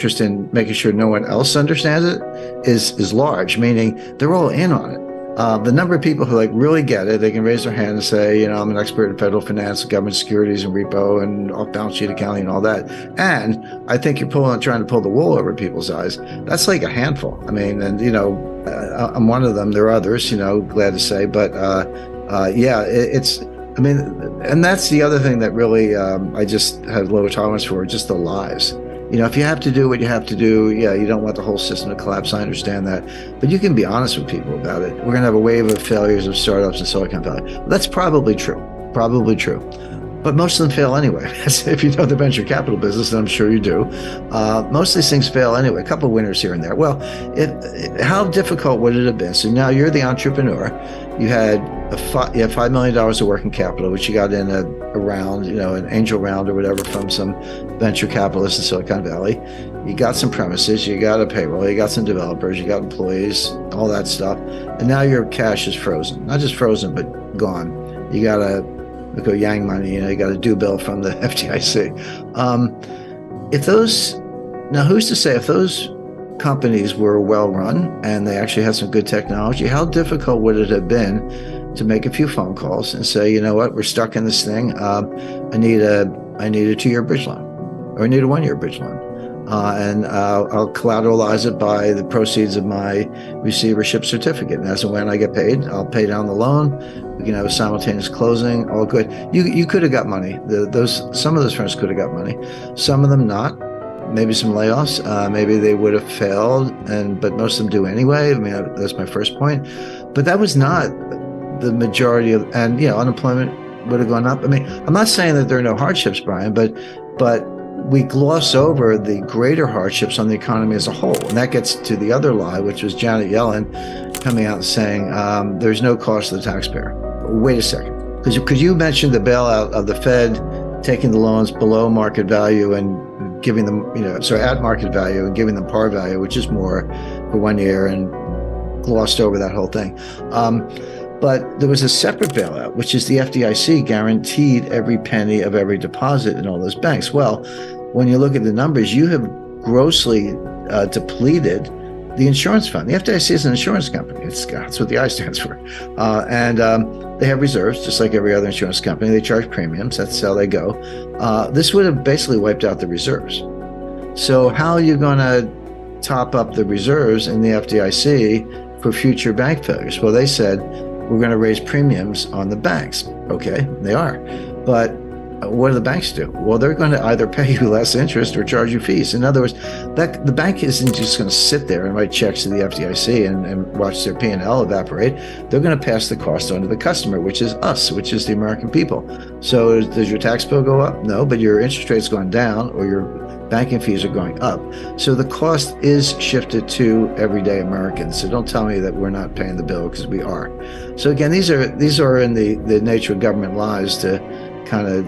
interest in making sure no one else understands it is large, meaning they're all in on it. The number of people who like really get it, they can raise their hand and say, I'm an expert in federal finance, government securities, and repo, and off-balance sheet accounting, and all that. And I think you're trying to pull the wool over people's eyes. That's like a handful. I mean, and I'm one of them. There are others, glad to say, but and that's the other thing that really I just have low tolerance for, just the lies. If you have to do what you have to do, you don't want the whole system to collapse. I understand that. But you can be honest with people about it. We're going to have a wave of failures of startups in Silicon Valley. That's probably true. But most of them fail anyway. If you know the venture capital business, and I'm sure you do, most of these things fail anyway. A couple of winners here and there. Well, how difficult would it have been? So now you're the entrepreneur. You had $5 million of working capital, which you got in a round, an angel round or whatever from some venture capitalists in Silicon Valley. You got some premises, you got a payroll, you got some developers, you got employees, all that stuff. And now your cash is frozen. Not just frozen, but gone. You got to go yang money, you got a due bill from the FDIC. Now who's to say if those companies were well run and they actually had some good technology, how difficult would it have been to make a few phone calls and say, you know what, we're stuck in this thing. I need a 2-year bridge loan, or I need a 1-year bridge loan. And I'll collateralize it by the proceeds of my receivership certificate. And as and when I get paid, I'll pay down the loan. We can have a simultaneous closing, all good. You could have got money. Some of those firms could have got money. Some of them not. Maybe some layoffs. Maybe they would have failed, but most of them do anyway. I mean, that's my first point. But that was not the majority of, and unemployment would have gone up. I mean, I'm not saying that there are no hardships, Brian, but we gloss over the greater hardships on the economy as a whole. And that gets to the other lie, which was Janet Yellen coming out and saying there's no cost to the taxpayer. Wait a second. Because you mentioned the bailout of the Fed taking the loans below market value and giving them, at market value and giving them par value, which is more for 1 year, and glossed over that whole thing. But there was a separate bailout, which is the FDIC guaranteed every penny of every deposit in all those banks. Well, when you look at the numbers, you have grossly depleted the insurance fund. The FDIC is an insurance company. That's what the I stands for. And they have reserves, just like every other insurance company. They charge premiums. That's how they go. This would have basically wiped out the reserves. So how are you going to top up the reserves in the FDIC for future bank failures? Well, they said, we're going to raise premiums on the banks. Okay, they are. But what do the banks do? Well, they're going to either pay you less interest or charge you fees. In other words, the bank isn't just going to sit there and write checks to the FDIC and watch their P&L evaporate. They're going to pass the cost on to the customer, which is us, which is the American people. So does your tax bill go up? No, but your interest rate's gone down, or your banking fees are going up. So the cost is shifted to everyday Americans. So don't tell me that we're not paying the bill, because we are. So again, these are in the nature of government lies to kind of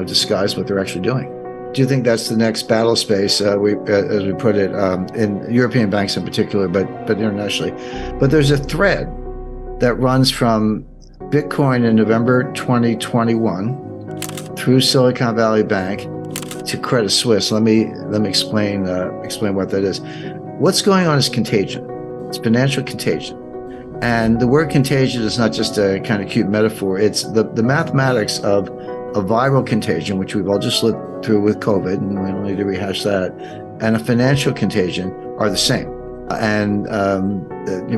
disguise what they're actually doing. Do you think that's the next battle space, as we put it, in European banks in particular, but internationally? But there's a thread that runs from Bitcoin in November 2021 through Silicon Valley Bank to Credit Suisse. Let me explain what that is. What's going on is contagion. It's financial contagion. And the word contagion is not just a kind of cute metaphor. It's the mathematics of a viral contagion, which we've all just lived through with COVID, and we don't need to rehash that, and a financial contagion are the same. And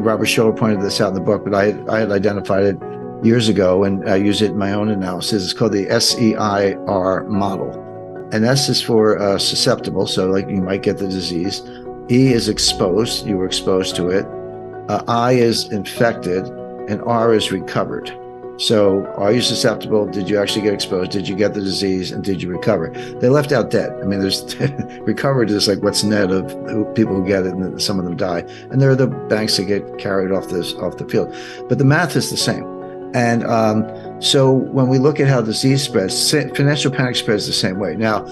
Robert Schiller pointed this out in the book, but I had identified it years ago, and I use it in my own analysis. It's called the SEIR model. And S is for susceptible, so like you might get the disease. E is exposed, you were exposed to it. I is infected, and R is recovered. So are you susceptible? Did you actually get exposed? Did you get the disease? And did you recover? They left out dead. I mean, there's recovered is like what's net of people who get it, and some of them die. And there are the banks that get carried off the field. But the math is the same. And so when we look at how disease spreads, financial panic spreads the same way. Now,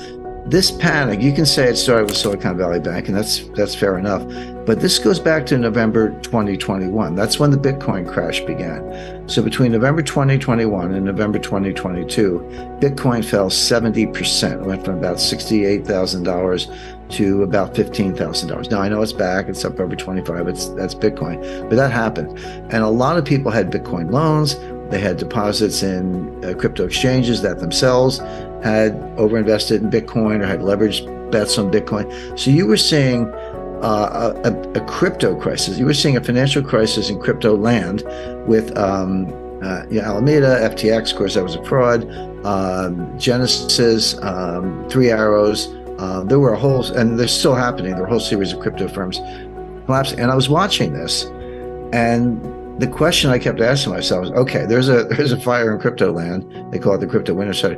this panic, you can say it started with Silicon Valley Bank, and that's fair enough. But this goes back to November 2021. That's when the Bitcoin crash began. So between November 2021 and November 2022, Bitcoin fell 70%. It went from about $68,000 to about $15,000. Now I know it's back; it's up over 25. That's Bitcoin, but that happened, and a lot of people had Bitcoin loans. They had deposits in crypto exchanges that themselves had overinvested in Bitcoin or had leveraged bets on Bitcoin. So you were seeing a crypto crisis. You were seeing a financial crisis in crypto land with Alameda, FTX, of course, that was a fraud, Genesis, Three Arrows. There were a whole, and they're still happening, there were a whole series of crypto firms collapsing. And I was watching this, and the question I kept asking myself is, okay, there's a fire in crypto land. They call it the crypto winter study.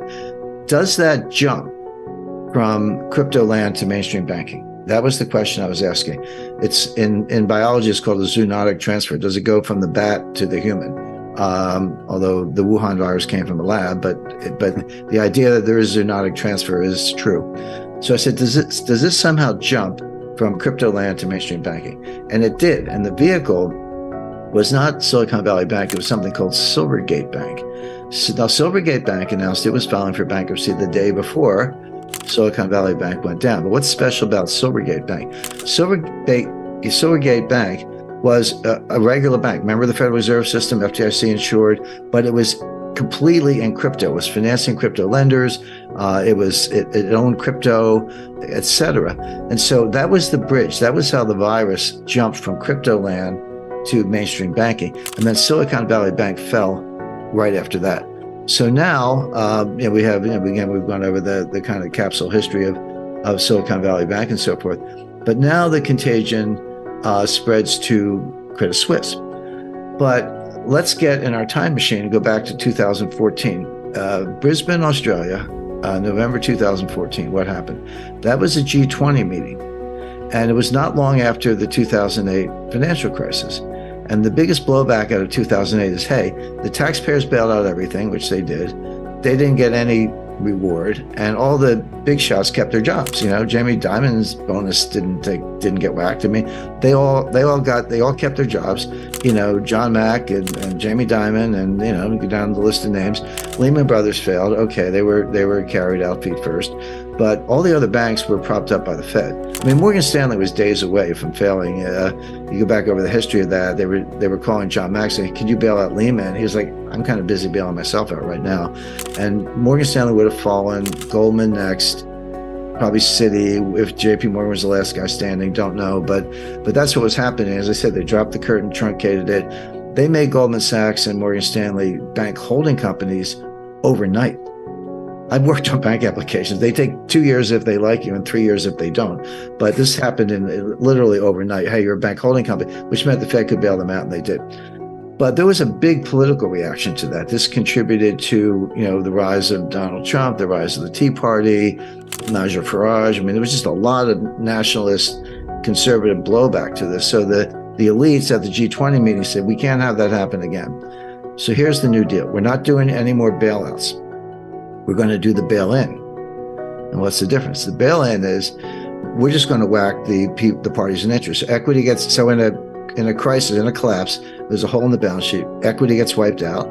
Does that jump from crypto land to mainstream banking? That was the question I was asking. It's in biology, it's called a zoonotic transfer. Does it go from the bat to the human? Although the Wuhan virus came from a lab, but the idea that there is zoonotic transfer is true. So I said, does this somehow jump from crypto land to mainstream banking? And it did. And the vehicle was not Silicon Valley Bank. It was something called Silvergate Bank. So now Silvergate Bank announced it was filing for bankruptcy the day before Silicon Valley Bank went down. But what's special about Silvergate Bank? Silvergate Bank was a regular bank. Remember the Federal Reserve System, FDIC insured, but it was completely in crypto. It was financing crypto lenders. It owned crypto, etc. And so that was the bridge. That was how the virus jumped from crypto land to mainstream banking. And then Silicon Valley Bank fell right after that. So now, we have, again, we've gone over the kind of capsule history of Silicon Valley Bank and so forth. But now the contagion spreads to Credit Suisse. But let's get in our time machine and go back to 2014. Brisbane, Australia, November 2014. What happened? That was a G20 meeting. And it was not long after the 2008 financial crisis. And the biggest blowback out of 2008 is, hey, the taxpayers bailed out everything, which they did. They didn't get any reward, and all the big shots kept their jobs. Jamie Dimon's bonus didn't get whacked. I mean, they all kept their jobs. John Mack and Jamie Dimon, and go down the list of names. Lehman Brothers failed. Okay, they were carried out feet first, but all the other banks were propped up by the Fed. I mean, Morgan Stanley was days away from failing. You go back over the history of that. They were calling John Mack saying, "Can you bail out Lehman?" He was like, "I'm kind of busy bailing myself out right now." And Morgan Stanley would have fallen, Goldman next, probably Citi, if JP Morgan was the last guy standing, don't know. But that's what was happening. As I said, they dropped the curtain, truncated it. They made Goldman Sachs and Morgan Stanley bank holding companies overnight. I've worked on bank applications. They take 2 years if they like you and 3 years if they don't. But this happened in literally overnight. Hey, you're a bank holding company, which meant the Fed could bail them out, and they did. But there was a big political reaction to that. This contributed to, the rise of Donald Trump, the rise of the Tea Party, Nigel Farage. I mean, there was just a lot of nationalist, conservative blowback to this. So the elites at the G20 meeting said, we can't have that happen again. So here's the new deal. We're not doing any more bailouts. We're going to do the bail-in. And what's the difference? The bail-in is we're just going to whack the parties in interest. Equity gets, so in a crisis, in a collapse, there's a hole in the balance sheet. Equity gets wiped out.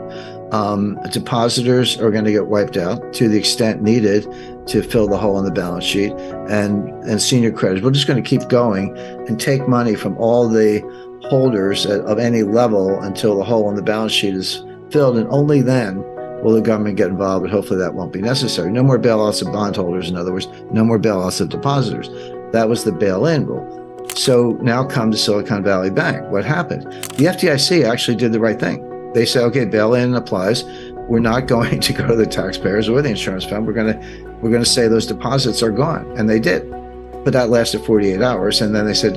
Depositors are going to get wiped out to the extent needed to fill the hole in the balance sheet. And senior creditors, we're just going to keep going and take money from all the holders of any level until the hole in the balance sheet is filled. And only then will the government get involved, but hopefully that won't be necessary. No more bailouts of bondholders, in other words, no more bailouts of depositors. That was the bail-in rule. So now come to Silicon Valley Bank. What happened? The FDIC actually did the right thing. They said, okay, bail-in applies. We're not going to go to the taxpayers or the insurance fund. We're going to say those deposits are gone, and they did. But that lasted 48 hours, and then they said,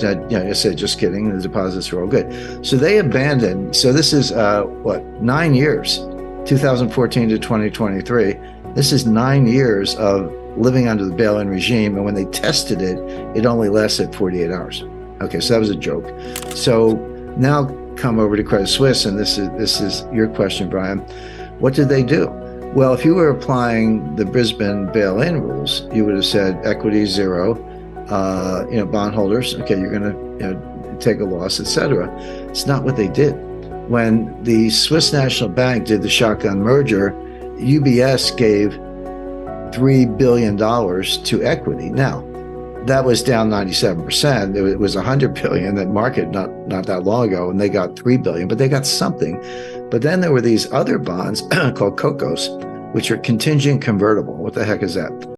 just kidding, the deposits are all good. So they abandoned. So this is 9 years. 2014 to 2023. This is 9 years of living under the bail-in regime, and when they tested it, it only lasted 48 hours. Okay, so that was a joke. So now come over to Credit Suisse, and this is your question, Brian. What did they do? Well, if you were applying the Brisbane bail-in rules, you would have said equity zero, bondholders, okay, you're going to take a loss, etc. It's not what they did. When the Swiss National Bank did the shotgun merger, UBS gave $3 billion to equity. Now, that was down 97%. It was 100 billion that market not that long ago, and they got 3 billion, but they got something. But then there were these other bonds called COCOs, which are contingent convertible. What the heck is that?